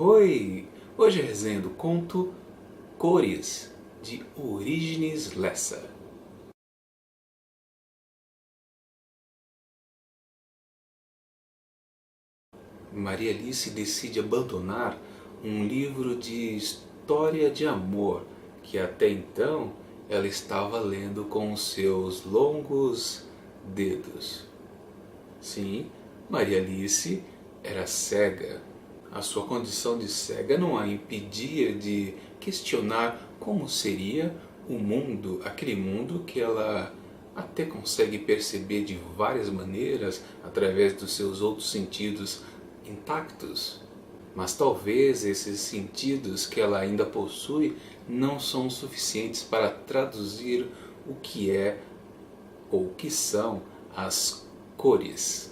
Oi! Hoje a resenha do conto Cores, de Orígenes Lessa. Maria Alice decide abandonar um livro de história de amor que até então ela estava lendo com os seus longos dedos. Sim, Maria Alice era cega. A sua condição de cega não a impedia de questionar como seria o mundo, aquele mundo que ela até consegue perceber de várias maneiras através dos seus outros sentidos intactos. Mas talvez esses sentidos que ela ainda possui não são suficientes para traduzir o que é ou o que são as cores.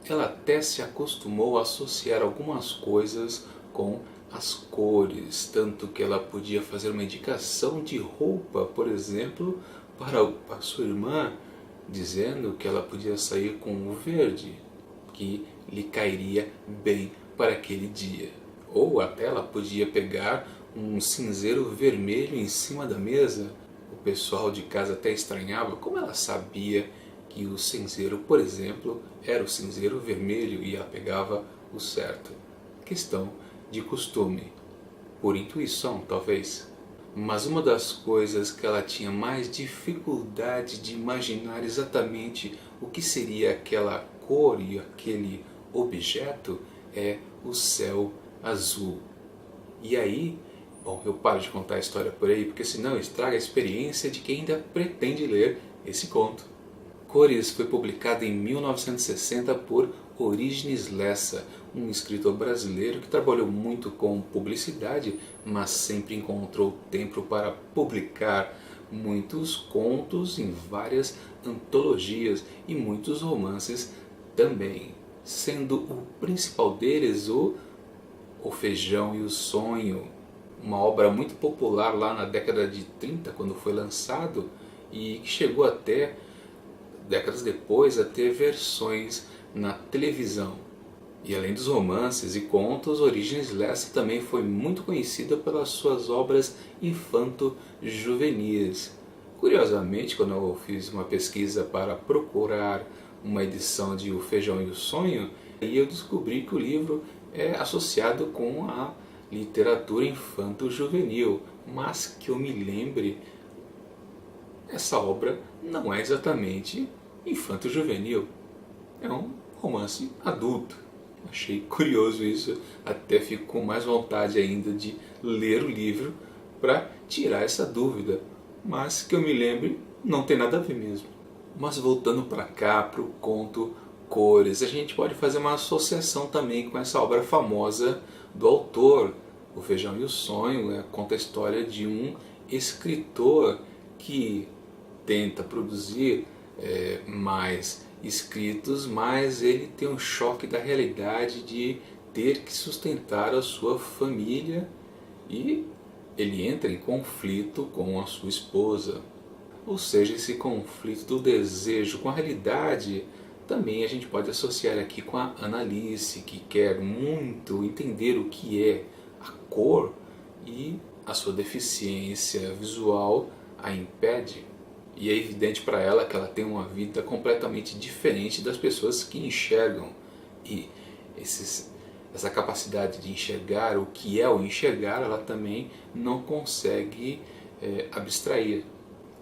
Ela até se acostumou a associar algumas coisas com as cores, tanto que ela podia fazer uma indicação de roupa, por exemplo, para a sua irmã, dizendo que ela podia sair com o verde, que lhe cairia bem para aquele dia. Ou até ela podia pegar um cinzeiro vermelho em cima da mesa. O pessoal de casa até estranhava como ela sabia que o cinzeiro, por exemplo, era o cinzeiro vermelho e ela pegava o certo. Questão de costume, por intuição talvez. Mas uma das coisas que ela tinha mais dificuldade de imaginar exatamente o que seria aquela cor e aquele objeto é o céu azul. E aí, bom, eu paro de contar a história por aí, porque senão estraga a experiência de quem ainda pretende ler esse conto. Cores foi publicado em 1960 por Orígenes Lessa, um escritor brasileiro que trabalhou muito com publicidade, mas sempre encontrou tempo para publicar muitos contos em várias antologias e muitos romances também, sendo o principal deles o Feijão e o Sonho, uma obra muito popular lá na década de 30, quando foi lançado, e que chegou até décadas depois a ter versões na televisão. E além dos romances e contos, Orígenes Lessa também foi muito conhecida pelas suas obras infanto-juvenis. Curiosamente, quando eu fiz uma pesquisa para procurar uma edição de O Feijão e o Sonho, aí eu descobri que o livro é associado com a literatura infanto-juvenil, mas que eu me lembre, essa obra não é exatamente infanto-juvenil, é um romance adulto. Achei curioso isso, até fico com mais vontade ainda de ler o livro para tirar essa dúvida, mas que eu me lembre, não tem nada a ver mesmo. Mas voltando para cá, para o conto Cores, a gente pode fazer uma associação também com essa obra famosa do autor, O Feijão e o Sonho, conta a história de um escritor que tenta produzir mais escritos, mas ele tem um choque da realidade de ter que sustentar a sua família e ele entra em conflito com a sua esposa. Ou seja, esse conflito do desejo com a realidade também a gente pode associar aqui com a Annalise, que quer muito entender o que é a cor e a sua deficiência visual a impede. E é evidente para ela que ela tem uma vida completamente diferente das pessoas que enxergam. E essa capacidade de enxergar o que é o enxergar, ela também não consegue abstrair.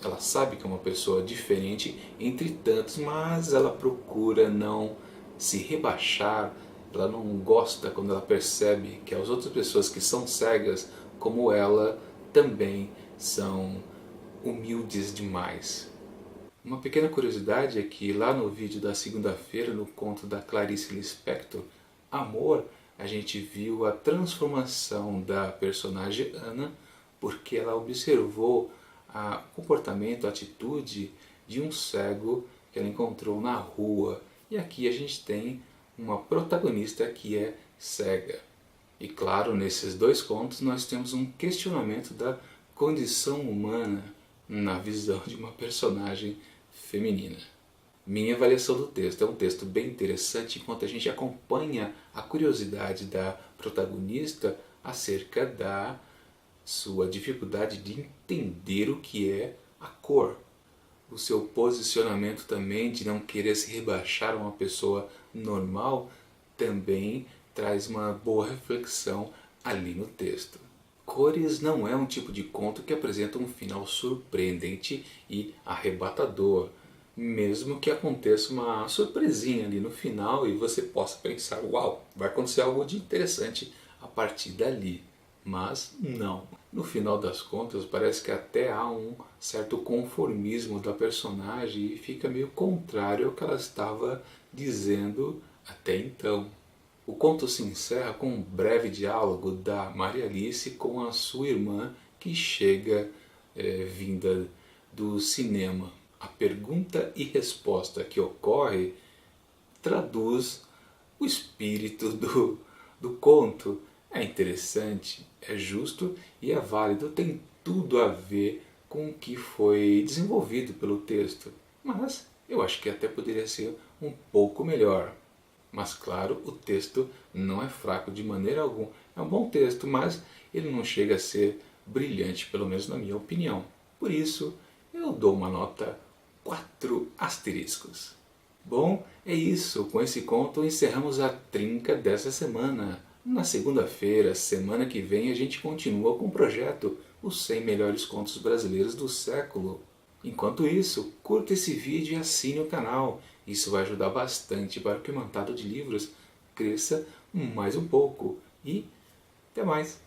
Ela sabe que é uma pessoa diferente entre tantos, mas ela procura não se rebaixar. Ela não gosta quando ela percebe que as outras pessoas que são cegas como ela também são humildes demais. Uma pequena curiosidade é que lá no vídeo da segunda-feira, no conto da Clarice Lispector, Amor, a gente viu a transformação da personagem Ana, porque ela observou o comportamento, a atitude de um cego que ela encontrou na rua. E aqui a gente tem uma protagonista que é cega. E claro, nesses dois contos nós temos um questionamento da condição humana na visão de uma personagem feminina. Minha avaliação do texto é um texto bem interessante enquanto a gente acompanha a curiosidade da protagonista acerca da sua dificuldade de entender o que é a cor. O seu posicionamento também de não querer se rebaixar a uma pessoa normal também traz uma boa reflexão ali no texto. Cores não é um tipo de conto que apresenta um final surpreendente e arrebatador, mesmo que aconteça uma surpresinha ali no final e você possa pensar, uau, vai acontecer algo de interessante a partir dali. Mas não. No final das contas, parece que até há um certo conformismo da personagem e fica meio contrário ao que ela estava dizendo até então. O conto se encerra com um breve diálogo da Maria Alice com a sua irmã que chega vinda do cinema. A pergunta e resposta que ocorre traduz o espírito do conto. É interessante, é justo e é válido, tem tudo a ver com o que foi desenvolvido pelo texto. Mas eu acho que até poderia ser um pouco melhor. Mas claro, o texto não é fraco de maneira alguma. É um bom texto, mas ele não chega a ser brilhante, pelo menos na minha opinião. Por isso, eu dou uma nota 4 asteriscos. Bom, é isso. Com esse conto encerramos a trinca dessa semana. Na segunda-feira, semana que vem, a gente continua com o projeto Os 100 Melhores Contos Brasileiros do Século. Enquanto isso, curta esse vídeo e assine o canal. Isso vai ajudar bastante para que o Imantado de Livros cresça mais um pouco. E até mais!